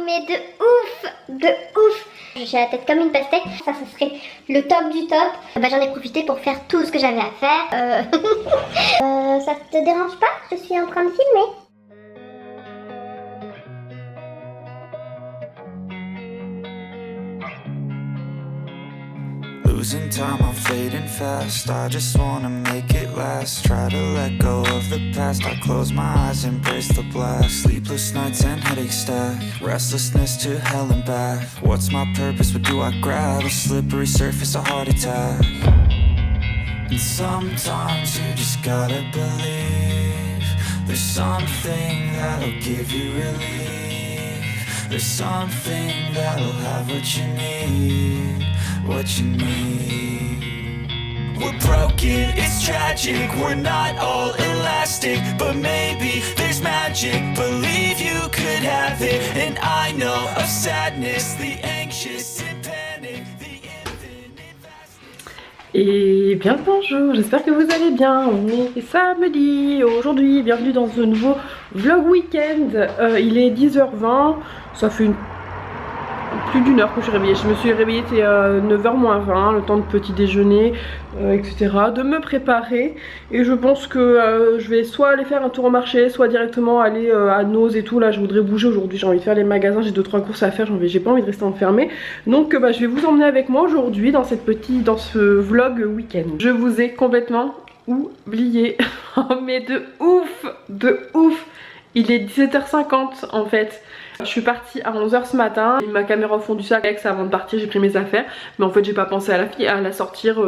mais de ouf, de ouf. J'ai la tête comme une pastèque, ça ce serait le top du top. J'en ai profité pour faire tout ce que j'avais à faire. Ça te dérange pas? Je suis en train de filmer. Losing time, I'm fading fast. I just wanna make it last. Try to let go of the past. I close my eyes, embrace the blast. Sleepless nights and headache stack. Restlessness to hell and back. What's my purpose? What do I grab? A slippery surface, a heart attack. And sometimes you just gotta believe there's something that'll give you relief. There's something that'll have what you need. What you need. We're broken, it's tragic. We're not all elastic, but maybe there's magic. Believe you could have it. And I know of sadness, the anxious and panic, the infinite vastness. Et bien le bonjour, j'espère que vous allez bien. On est samedi aujourd'hui, bienvenue dans ce nouveau vlog week-end. Il est 10h20, ça fait plus d'une heure que je suis réveillée. Je me suis réveillée, c'était 9h moins 20, le temps de petit déjeuner, etc. De me préparer. Et je pense que je vais soit aller faire un tour au marché, soit directement aller à Noz et tout. Là, je voudrais bouger aujourd'hui. J'ai envie de faire les magasins, j'ai 2-3 courses à faire. J'ai pas envie de rester enfermée. Donc, je vais vous emmener avec moi aujourd'hui dans ce vlog week-end. Je vous ai complètement oublié. Mais de ouf, de ouf. Il est 17h50 en fait. Je suis partie à 11h ce matin. Ma caméra au fond du sac avant de partir, j'ai pris mes affaires. Mais en fait j'ai pas pensé à la sortir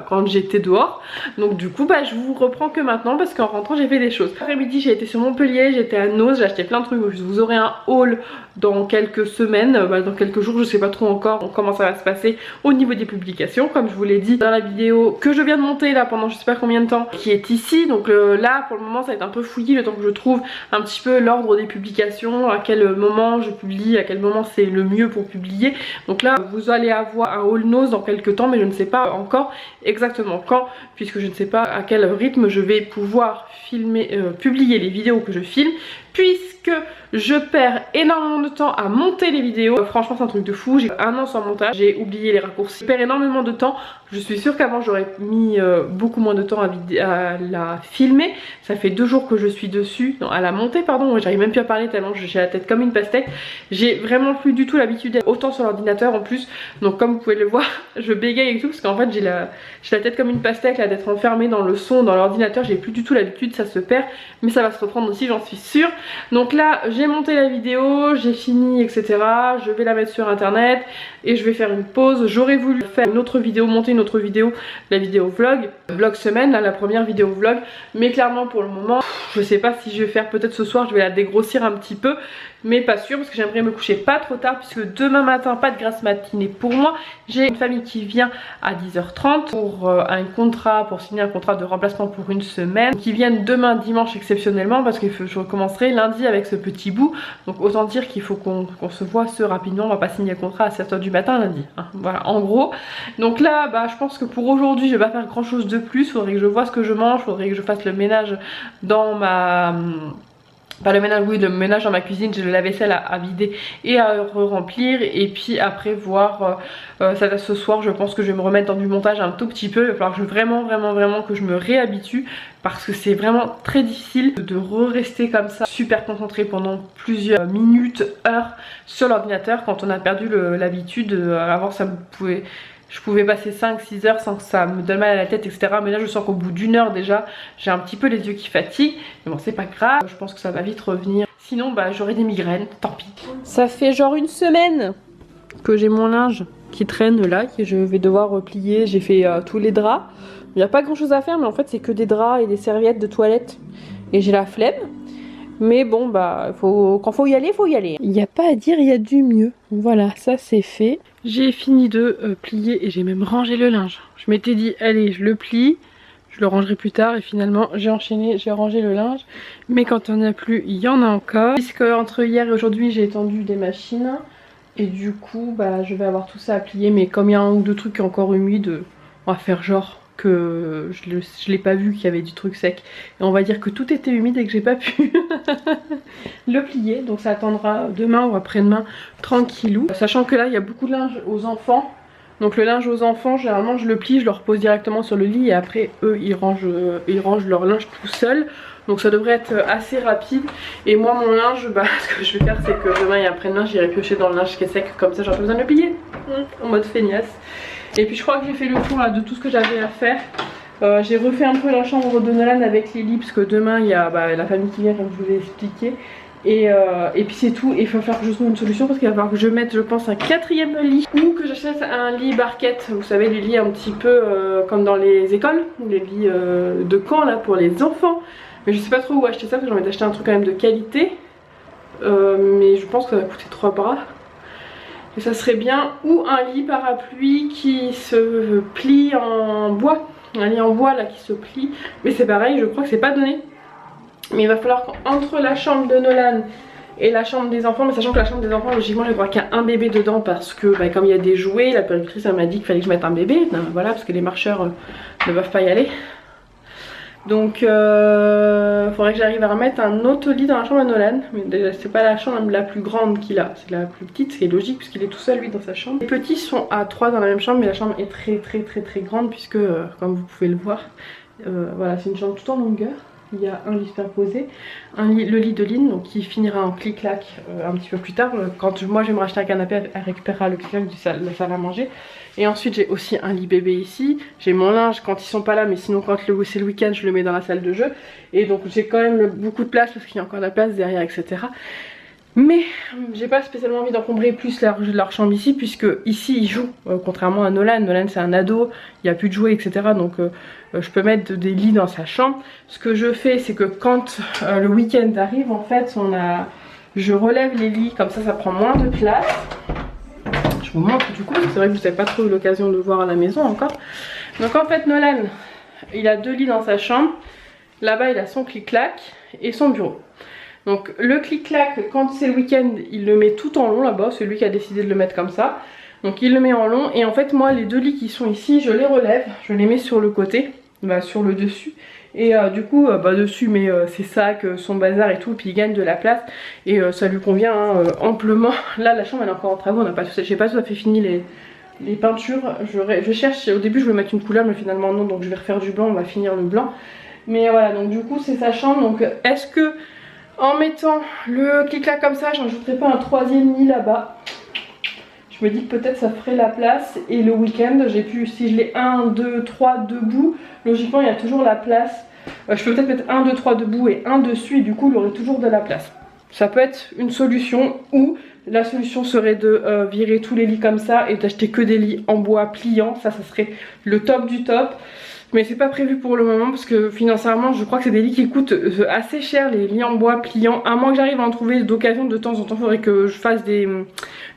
quand j'étais dehors. Donc du coup je vous reprends que maintenant parce qu'en rentrant j'ai fait des choses. Après-midi j'ai été sur Montpellier, j'étais à Noz, j'ai acheté plein de trucs. Vous aurez un haul dans quelques semaines, dans quelques jours, je sais pas trop encore comment ça va se passer au niveau des publications. Comme je vous l'ai dit dans la vidéo que je viens de monter là pendant je sais pas combien de temps, qui est ici. Donc là pour le moment ça va être un peu fouillis le temps que je trouve un petit peu l'ordre des publications, à quel moment je publie, à quel moment c'est le mieux pour publier. Donc là vous allez avoir un haul Noz dans quelques temps, mais je ne sais pas encore exactement quand, puisque je ne sais pas à quel rythme je vais pouvoir publier les vidéos que je filme, puisque je perds énormément de temps à monter les vidéos. Franchement c'est un truc de fou, j'ai un an sans montage, j'ai oublié les raccourcis, je perds énormément de temps. Je suis sûre qu'avant j'aurais mis beaucoup moins de temps à la filmer. Ça fait 2 jours que je suis dessus, non, à la monter pardon, j'arrive même plus à parler tellement j'ai la tête comme une pastèque. J'ai vraiment plus du tout l'habitude d'être autant sur l'ordinateur en plus. Donc comme vous pouvez le voir, je bégaye et tout parce qu'en fait j'ai la tête comme une pastèque là, d'être enfermée dans le son, dans l'ordinateur. J'ai plus du tout l'habitude, ça se perd, mais ça va se reprendre aussi, j'en suis sûre. Donc là j'ai monté la vidéo, j'ai fini etc. Je vais la mettre sur internet et je vais faire une pause. J'aurais voulu faire une autre vidéo, monter une autre vidéo, la vidéo vlog semaine, là, la première vidéo vlog, mais clairement pour le moment je sais pas si je vais faire, peut-être ce soir je vais la dégrossir un petit peu, mais pas sûr parce que j'aimerais me coucher pas trop tard puisque demain matin pas de grasse matinée pour moi. J'ai une famille qui vient à 10h30 pour un contrat, pour signer un contrat de remplacement pour une semaine, qui viennent demain dimanche exceptionnellement parce que je recommencerai lundi avec ce petit bout. Donc autant dire qu'il faut qu'on se voit rapidement, on va pas signer le contrat à 7h du matin lundi, hein. Voilà en gros. Donc là je pense que pour aujourd'hui je vais pas faire grand chose de plus, faudrait que je vois ce que je mange, faudrait que je fasse le ménage dans ma... Pas le ménage, oui, le ménage dans ma cuisine, j'ai le lave-vaisselle à vider et à remplir. Et puis après voir, ça ce soir je pense que je vais me remettre dans du montage un tout petit peu. Il va falloir que vraiment que je me réhabitue, parce que c'est vraiment très difficile de rester comme ça super concentré pendant plusieurs minutes, heures sur l'ordinateur quand on a perdu l'habitude. Avant je pouvais passer 5-6 heures sans que ça me donne mal à la tête etc. Mais là je sens qu'au bout d'une heure déjà j'ai un petit peu les yeux qui fatiguent. Mais bon c'est pas grave, je pense que ça va vite revenir. Sinon j'aurai des migraines, tant pis. Ça fait genre une semaine que j'ai mon linge qui traîne là, que je vais devoir replier. J'ai fait tous les draps. Il n'y a pas grand chose à faire, mais en fait c'est que des draps et des serviettes de toilette. Et j'ai la flemme. Mais bon quand faut y aller, faut y aller. Il n'y a pas à dire, il y a du mieux. Voilà, ça c'est fait. J'ai fini de plier et j'ai même rangé le linge. Je m'étais dit allez je le plie, je le rangerai plus tard, et finalement j'ai enchaîné, j'ai rangé le linge. Mais quand on n'y a plus, il y en a encore. Puisque entre hier et aujourd'hui j'ai étendu des machines. Et du coup je vais avoir tout ça à plier. Mais comme il y a un ou deux trucs encore humides, on va faire genre que je l'ai pas vu qu'il y avait du truc sec. Et on va dire que tout était humide et que j'ai pas pu le plier. Donc ça attendra demain ou après-demain tranquillou. Sachant que là il y a beaucoup de linge aux enfants. Donc le linge aux enfants, généralement je le plie, je le repose directement sur le lit et après eux ils rangent leur linge tout seuls. Donc ça devrait être assez rapide. Et moi mon linge, bah, ce que je vais faire c'est que demain et après-demain j'irai piocher dans le linge qui est sec. Comme ça j'aurai pas besoin de le plier. En mode feignasse. Et puis je crois que j'ai fait le tour là, de tout ce que j'avais à faire. J'ai refait un peu la chambre de Nolan avec Lily parce que demain il y a la famille qui vient comme je vous l'ai expliqué. Et puis c'est tout, et il va falloir que je trouve une solution parce qu'il va falloir que je mette je pense un 4e lit ou que j'achète un lit barquette, vous savez les lits un petit peu comme dans les écoles, les lits de camp là pour les enfants. Mais je sais pas trop où acheter ça parce que j'ai envie d'acheter un truc quand même de qualité, mais je pense que ça va coûter 3 bras. Et ça serait bien, ou un lit parapluie qui se plie en bois, un lit en bois là qui se plie, mais c'est pareil je crois que c'est pas donné. Mais il va falloir qu'entre la chambre de Nolan et la chambre des enfants, mais sachant que la chambre des enfants logiquement j'ai droit qu'à un bébé dedans parce que comme il y a des jouets, la puéricultrice elle m'a dit qu'il fallait que je mette un bébé, voilà, parce que les marcheurs ne peuvent pas y aller. Donc faudrait que j'arrive à remettre un autre lit dans la chambre de Nolan. Mais déjà c'est pas la chambre la plus grande qu'il a, c'est la plus petite, ce qui est logique puisqu'il est tout seul lui dans sa chambre. Les petits sont à 3 dans la même chambre mais la chambre est très grande puisque comme vous pouvez le voir, voilà c'est une chambre tout en longueur. Il y a un lit superposé, le lit de Lynn donc qui finira en clic-clac un petit peu plus tard. Quand moi je vais me racheter un canapé, elle récupérera le clic-clac de la salle à manger. Et ensuite j'ai aussi un lit bébé ici. J'ai mon linge quand ils sont pas là, mais sinon quand c'est le week-end je le mets dans la salle de jeu. Et donc j'ai quand même beaucoup de place parce qu'il y a encore de la place derrière, etc. Mais j'ai pas spécialement envie d'encombrer plus leur chambre ici puisque ici ils jouent, contrairement à Nolan. Nolan c'est un ado, il n'y a plus de jouets, etc. Donc je peux mettre des lits dans sa chambre. Ce que je fais c'est que quand le week-end arrive en fait je relève les lits, comme ça prend moins de place. Je vous montre du coup parce que c'est vrai que vous n'avez pas trop eu l'occasion de voir à la maison encore. Donc en fait Nolan il a 2 lits dans sa chambre. Là-bas il a son clic-clac et son bureau. Donc le clic-clac, quand c'est le week-end, il le met tout en long là-bas, c'est lui qui a décidé de le mettre comme ça. Donc il le met en long et en fait moi les 2 lits qui sont ici, je les relève, je les mets sur le côté, sur le dessus. Et du coup, dessus mais ses sacs, son bazar et tout, puis il gagne de la place. Et ça lui convient amplement. Là la chambre elle est encore en travaux, on n'a pas tout ça, je sais pas si ça fait fini les peintures. Je cherche, au début je voulais mettre une couleur mais finalement non, donc je vais refaire du blanc, on va finir le blanc. Mais voilà, donc du coup c'est sa chambre, donc est-ce que... En mettant le clic-clac comme ça, j'ajouterai pas un 3e lit là-bas. Je me dis que peut-être ça ferait la place. Et le week-end, si je l'ai 1, 2, 3 debout, logiquement il y a toujours la place. Je peux peut-être mettre 1, 2, 3 debout et 1 dessus et du coup il aurait toujours de la place. Ça peut être une solution ou la solution serait de virer tous les lits comme ça et d'acheter que des lits en bois pliants. Ça serait le top du top. Mais c'est pas prévu pour le moment parce que financièrement je crois que c'est des lits qui coûtent assez cher, les lits en bois pliants. À moins que j'arrive à en trouver d'occasion de temps en temps, il faudrait que je fasse des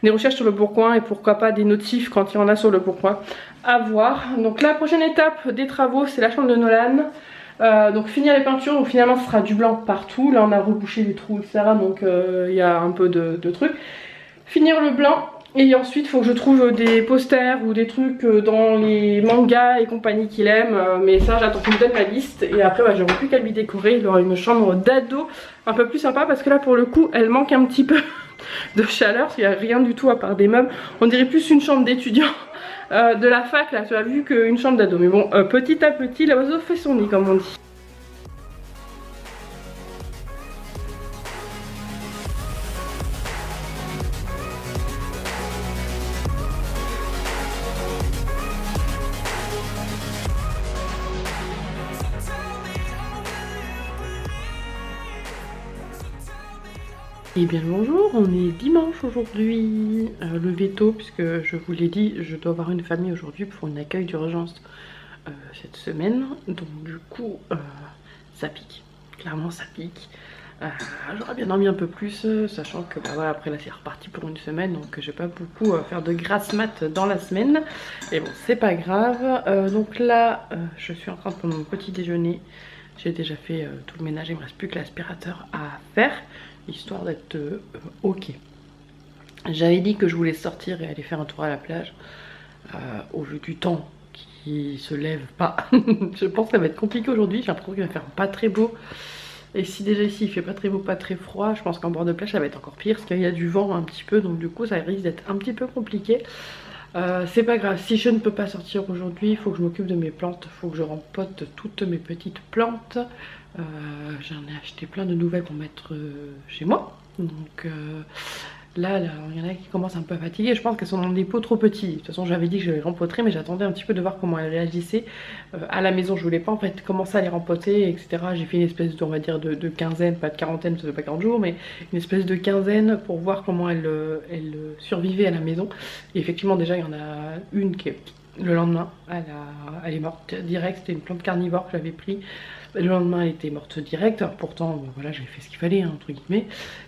recherches sur le Bourcoin et pourquoi pas des notifs quand il y en a sur le Bourcoin. À voir. Donc la prochaine étape des travaux c'est la chambre de Nolan. Donc finir les peintures, donc finalement ce sera du blanc partout. Là on a rebouché les trous etc. Donc il y a un peu de trucs. Finir le blanc. Et ensuite il faut que je trouve des posters ou des trucs dans les mangas et compagnie qu'il aime. Mais ça j'attends qu'il me donne ma liste. Et après j'aurai plus qu'à lui décorer. Il aura une chambre d'ado un peu plus sympa. Parce que là pour le coup elle manque un petit peu de chaleur. Parce qu'il n'y a rien du tout à part des meubles. On dirait plus une chambre d'étudiant de la fac là, tu as vu, qu'une chambre d'ado. Mais bon petit à petit l'oiseau fait son nid comme on dit. Et bien le bonjour, on est dimanche aujourd'hui, levé tôt puisque je vous l'ai dit, je dois avoir une famille aujourd'hui pour un accueil d'urgence cette semaine. Donc du coup ça pique, clairement ça pique. J'aurais bien dormi un peu plus, sachant que voilà, après là c'est reparti pour une semaine, donc je vais pas beaucoup faire de grasse mat dans la semaine. Et bon c'est pas grave, donc là je suis en train de prendre mon petit déjeuner. J'ai déjà fait tout le ménage, il me reste plus que l'aspirateur à faire, histoire d'être ok. J'avais dit que je voulais sortir et aller faire un tour à la plage, au vu du temps qui se lève pas. Je pense que ça va être compliqué aujourd'hui, j'ai l'impression qu'il va faire pas très beau. Et si déjà ici il fait pas très beau, pas très froid, je pense qu'en bord de plage ça va être encore pire parce qu'il y a du vent un petit peu, donc du coup ça risque d'être un petit peu compliqué. C'est pas grave, si je ne peux pas sortir aujourd'hui, il faut que je m'occupe de mes plantes, il faut que je rempote toutes mes petites plantes. J'en ai acheté plein de nouvelles pour mettre chez moi. Donc là, il y en a qui commencent un peu à fatiguer. Je pense qu'elles sont dans des pots trop petits. De toute façon, j'avais dit que je les rempoterais, mais j'attendais un petit peu de voir comment elles réagissaient à la maison. Je voulais pas en fait commencer à les rempoter, etc. J'ai fait une espèce de, on va dire, de quinzaine, pas de quarantaine, ça fait pas 40 jours, mais une espèce de quinzaine pour voir comment elles survivaient à la maison. Et effectivement, déjà, il y en a une qui, le lendemain, elle est morte direct. C'était une plante carnivore que j'avais pris. Le lendemain elle était morte direct, pourtant bon, voilà, j'ai fait ce qu'il fallait, hein, entre guillemets.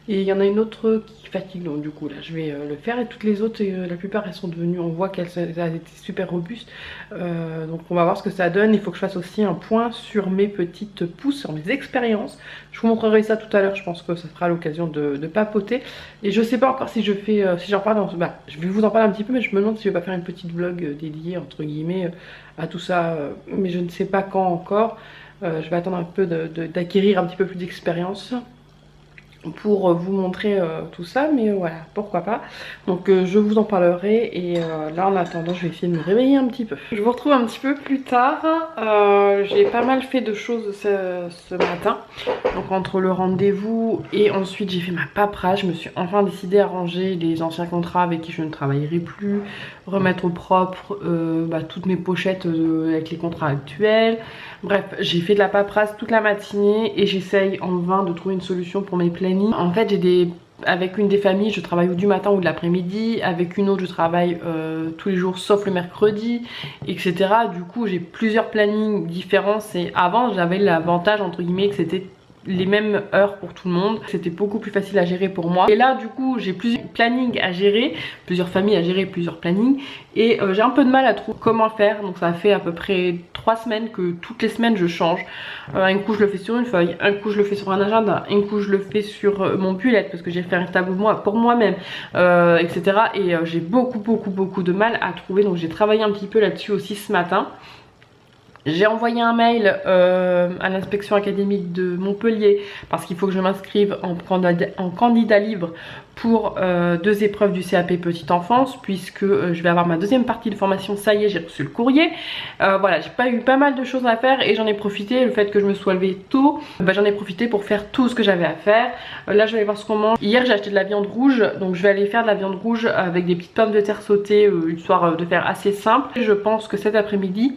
Et il y en a une autre qui fatigue, donc du coup là je vais le faire. Et toutes les autres, la plupart elles sont devenues, on voit qu'elles étaient super robustes. Donc on va voir ce que ça donne. Il faut que je fasse aussi un point sur mes petites pousses, sur mes expériences. Je vous montrerai ça tout à l'heure, je pense que ça sera l'occasion de papoter. Et je sais pas encore si je fais, si j'en parle dans ce... Bah, je vais vous en parler un petit peu, mais je me demande si je vais pas faire une petite vlog dédiée, entre guillemets, à tout ça. Mais je ne sais pas quand encore. Je vais attendre un peu d'acquérir un petit peu plus d'expérience pour vous montrer tout ça, mais voilà, pourquoi pas. Donc je vous en parlerai. Et là en attendant je vais essayer de me réveiller un petit peu. Je vous retrouve un petit peu plus tard. J'ai pas mal fait de choses ce matin. Donc entre le rendez-vous et ensuite j'ai fait ma paperasse, je me suis enfin décidée à ranger les anciens contrats avec qui je ne travaillerai plus, remettre au propre toutes mes pochettes avec les contrats actuels. Bref, j'ai fait de la paperasse toute la matinée et j'essaye en vain de trouver une solution pour mes plannings. En fait, avec une des familles, je travaille ou du matin ou de l'après-midi. Avec une autre, je travaille tous les jours sauf le mercredi, etc. Du coup, j'ai plusieurs plannings différents. Et avant, j'avais l'avantage, entre guillemets, que c'était les mêmes heures pour tout le monde. C'était beaucoup plus facile à gérer pour moi. Et là, du coup, j'ai plusieurs plannings à gérer, plusieurs familles à gérer, plusieurs plannings. Et j'ai un peu de mal à trouver comment faire. Donc ça fait à peu près 3 semaines que toutes les semaines je change. Un coup je le fais sur une feuille, un coup je le fais sur un agenda, un coup je le fais sur mon Pulette parce que j'ai fait un tableau pour moi-même, etc. Et j'ai beaucoup de mal à trouver. Donc j'ai travaillé un petit peu là-dessus aussi ce matin. J'ai envoyé un mail à l'inspection académique de Montpellier parce qu'il faut que je m'inscrive en candidat libre pour 2 épreuves du CAP Petite Enfance, puisque je vais avoir ma deuxième partie de formation. Ça y est, j'ai reçu le courrier. Voilà, j'ai eu pas mal de choses à faire et j'en ai profité. Le fait que je me sois levée tôt, j'en ai profité pour faire tout ce que j'avais à faire. Là je vais aller voir ce qu'on mange. Hier j'ai acheté de la viande rouge, donc je vais aller faire de la viande rouge avec des petites pommes de terre sautées, histoire de faire assez simple. Je pense que cet après-midi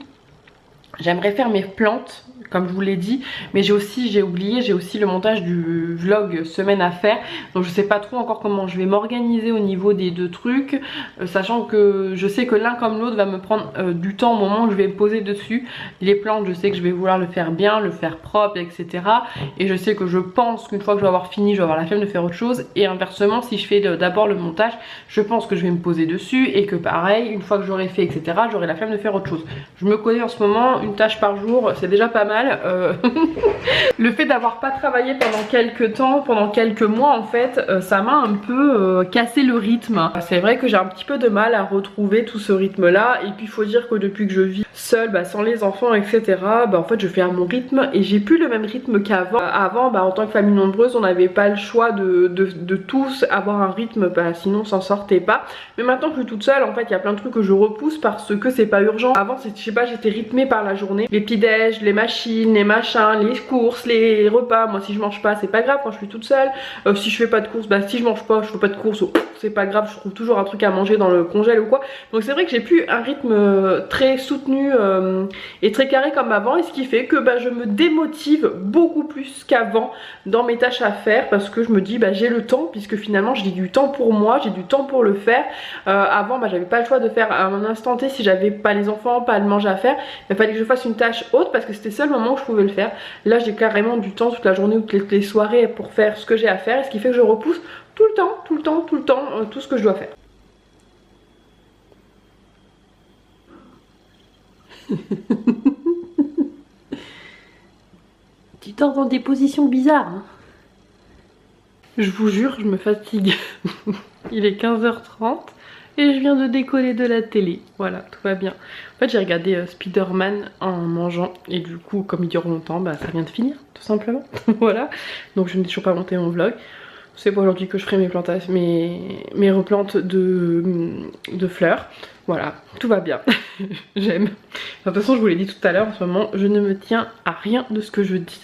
j'aimerais faire mes plantes comme je vous l'ai dit, mais j'ai aussi le montage du vlog semaine à faire, donc je sais pas trop encore comment je vais m'organiser au niveau des 2 trucs, sachant que je sais que l'un comme l'autre va me prendre du temps au moment où je vais me poser dessus. Les plantes, je sais que je vais vouloir le faire bien, le faire propre, etc. Et je sais que je pense qu'une fois que je vais avoir fini, je vais avoir la flemme de faire autre chose. Et inversement, si je fais d'abord le montage, je pense que je vais me poser dessus et que pareil, une fois que j'aurai fait, etc., j'aurai la flemme de faire autre chose. Je me connais en ce moment, une tâche par jour, c'est déjà pas mal. Le fait d'avoir pas travaillé pendant quelques temps, pendant quelques mois en fait, ça m'a un peu cassé le rythme. C'est vrai que j'ai un petit peu de mal à retrouver tout ce rythme là, et puis il faut dire que depuis que je vis seule, sans les enfants, etc., en fait je fais à mon rythme et j'ai plus le même rythme qu'avant. Avant, en tant que famille nombreuse, on n'avait pas le choix de tous avoir un rythme, sinon on s'en sortait pas. Mais maintenant que je suis toute seule, en fait il y a plein de trucs que je repousse parce que c'est pas urgent. Avant, je sais pas, j'étais rythmée par la journée, les petits déj, les machines, les machins, les courses, les repas. Moi si je mange pas, c'est pas grave quand je suis toute seule. Si je fais pas de courses, si je mange pas, je fais pas de courses, c'est pas grave, je trouve toujours un truc à manger dans le congèle ou quoi. Donc c'est vrai que j'ai plus un rythme très soutenu et très carré comme avant, et ce qui fait que je me démotive beaucoup plus qu'avant dans mes tâches à faire, parce que je me dis j'ai le temps, puisque finalement j'ai du temps pour moi, j'ai du temps pour le faire. Avant j'avais pas le choix de faire à un instant T, si j'avais pas les enfants, pas le manger à faire, il fallait que je fasse une tâche autre parce que c'était le seul moment où je pouvais le faire. Là j'ai carrément du temps toute la journée ou toutes les soirées pour faire ce que j'ai à faire, et ce qui fait que je repousse tout le temps tout ce que je dois faire. Tu dors dans des positions bizarres, hein. Je vous jure, je me fatigue. Il est 15h30 Et je viens de décoller de la télé. Voilà, tout va bien. En fait, j'ai regardé Spider-Man en mangeant. Et du coup, comme il dure longtemps, bah ça vient de finir, tout simplement. Voilà. Donc je n'ai toujours pas monté mon vlog. C'est pas aujourd'hui que je ferai mes replantes de fleurs. Voilà, tout va bien. J'aime. De toute façon, je vous l'ai dit tout à l'heure, en ce moment, je ne me tiens à rien de ce que je dis.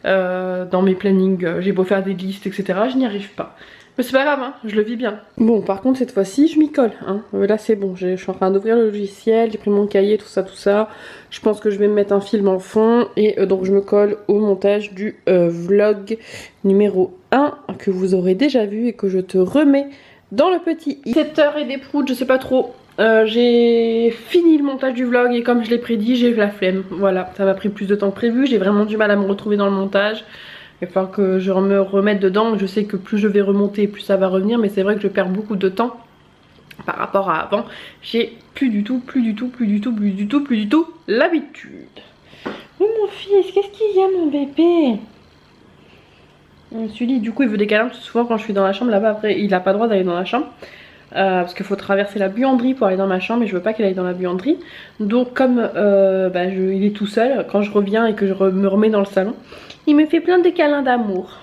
Dans mes plannings, j'ai beau faire des listes, etc. Je n'y arrive pas. Mais c'est pas grave, hein, je le vis bien. Bon, par contre, cette fois-ci, je m'y colle. Hein. Là, c'est bon. Je suis en train d'ouvrir le logiciel, j'ai pris mon cahier, tout ça, tout ça. Je pense que je vais me mettre un film en fond. Et donc, je me colle au montage du vlog numéro 1 que vous aurez déjà vu et que je te remets dans le petit 7h et des proutes, je sais pas trop. J'ai fini le montage du vlog et comme je l'ai prédit, j'ai la flemme. Voilà, ça m'a pris plus de temps que prévu. J'ai vraiment du mal à me retrouver dans le montage. Il va falloir que je me remette dedans. Je sais que plus je vais remonter, plus ça va revenir. Mais c'est vrai que je perds beaucoup de temps par rapport à avant. J'ai plus du tout l'habitude. Oh mon fils, qu'est-ce qu'il y a mon bébé? Je me suis dit, du coup il veut des câlins. Souvent quand je suis dans la chambre là-bas, après il a pas le droit d'aller dans la chambre. Parce qu'il faut traverser la buanderie pour aller dans ma chambre et je veux pas qu'il aille dans la buanderie. Donc comme il est tout seul, quand je reviens et que je me remets dans le salon, il me fait plein de câlins d'amour.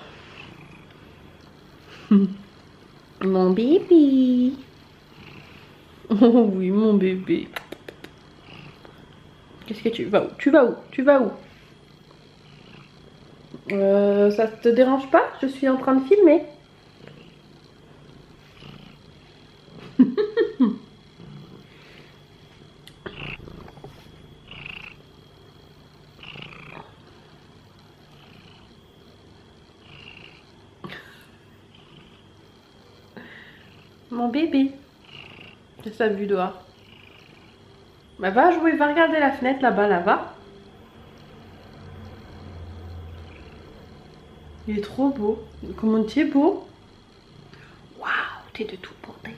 Mon bébé. Oh oui, mon bébé. Qu'est-ce que tu vas où? Tu vas où? Tu vas où? Ça te dérange pas? Je suis en train de filmer. Mon bébé. Qu'est-ce que ça a vu dehors? Bah va jouer, va regarder la fenêtre là-bas, là-bas. Il est trop beau. Comment tu es beau? Waouh, t'es de tout porté.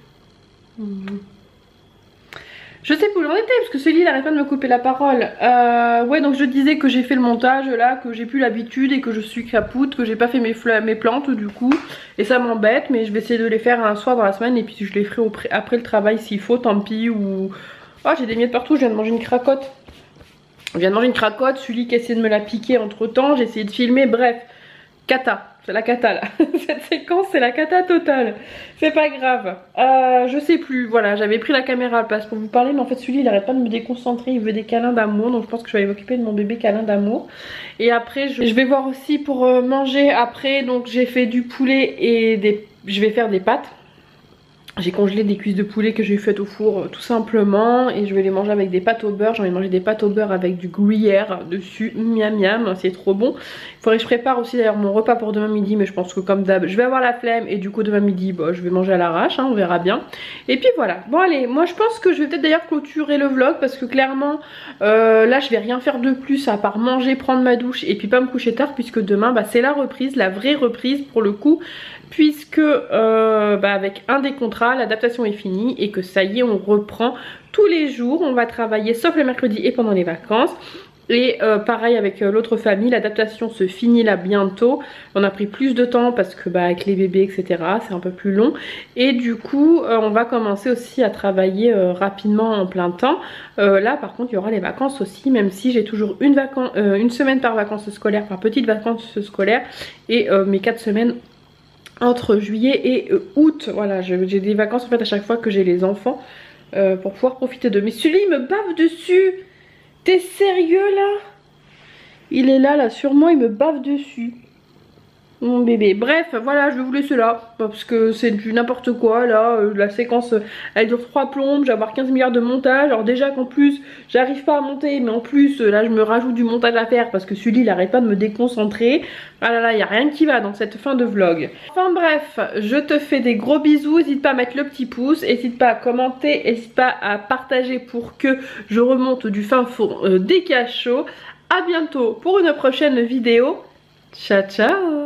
Je sais plus où j'en étais parce que ce lit il arrête pas de me couper la parole. Ouais, donc je disais que j'ai fait le montage là, que j'ai plus l'habitude et que je suis capoute, que j'ai pas fait mes plantes du coup. Et ça m'embête, mais je vais essayer de les faire un soir dans la semaine et puis je les ferai après le travail s'il faut, tant pis. Ou oh, j'ai des miettes partout, je viens de manger une cracotte. Celui qui a essayé de me la piquer entre temps, j'ai essayé de filmer, bref. Cata, c'est la cata là. Cette séquence c'est la cata totale. C'est pas grave. Je sais plus, voilà, j'avais pris la caméra à la place pour vous parler, mais en fait celui-là il arrête pas de me déconcentrer, il veut des câlins d'amour, donc je pense que je vais aller m'occuper de mon bébé câlin d'amour. Et après je vais voir aussi pour manger après, donc j'ai fait du poulet et je vais faire des pâtes. J'ai congelé des cuisses de poulet que j'ai faites au four tout simplement et je vais les manger avec des pâtes au beurre. J'ai envie de manger des pâtes au beurre avec du gruyère dessus, miam miam, c'est trop bon. Il faudrait que je prépare aussi d'ailleurs mon repas pour demain midi, mais je pense que comme d'hab je vais avoir la flemme et du coup demain midi bah, je vais manger à l'arrache, hein, on verra bien. Et puis voilà, bon allez, moi je pense que je vais peut-être d'ailleurs clôturer le vlog parce que clairement là je vais rien faire de plus à part manger, prendre ma douche et puis pas me coucher tard puisque demain bah, c'est la reprise, la vraie reprise pour le coup. Puisque avec un des contrats, l'adaptation est finie et que ça y est, on reprend tous les jours. On va travailler sauf le mercredi et pendant les vacances. Et pareil avec l'autre famille, l'adaptation se finit là bientôt. On a pris plus de temps parce que avec les bébés etc c'est un peu plus long. Et du coup on va commencer aussi à travailler rapidement en plein temps. Là par contre il y aura les vacances aussi, même si j'ai toujours une semaine par vacances scolaires, par petites vacances scolaires. Et mes 4 semaines entre juillet et août, voilà, j'ai des vacances en fait à chaque fois que j'ai les enfants pour pouvoir profiter d'eux. Mais celui-là il me bave dessus. T'es sérieux là? Il est là sur moi, il me bave dessus. Mon bébé. Bref, voilà, je vais vous laisser là. Parce que c'est du n'importe quoi là. La séquence, elle dure 3 plombes. Je vais avoir 15 milliards de montage. Alors déjà qu'en plus, j'arrive pas à monter. Mais en plus, là, je me rajoute du montage à faire. Parce que celui-là, il arrête pas de me déconcentrer. Ah là là, il n'y a rien qui va dans cette fin de vlog. Enfin bref, je te fais des gros bisous. N'hésite pas à mettre le petit pouce. N'hésite pas à commenter. N'hésite pas à partager pour que je remonte du fin fond des cachots. A bientôt pour une prochaine vidéo. Ciao, ciao!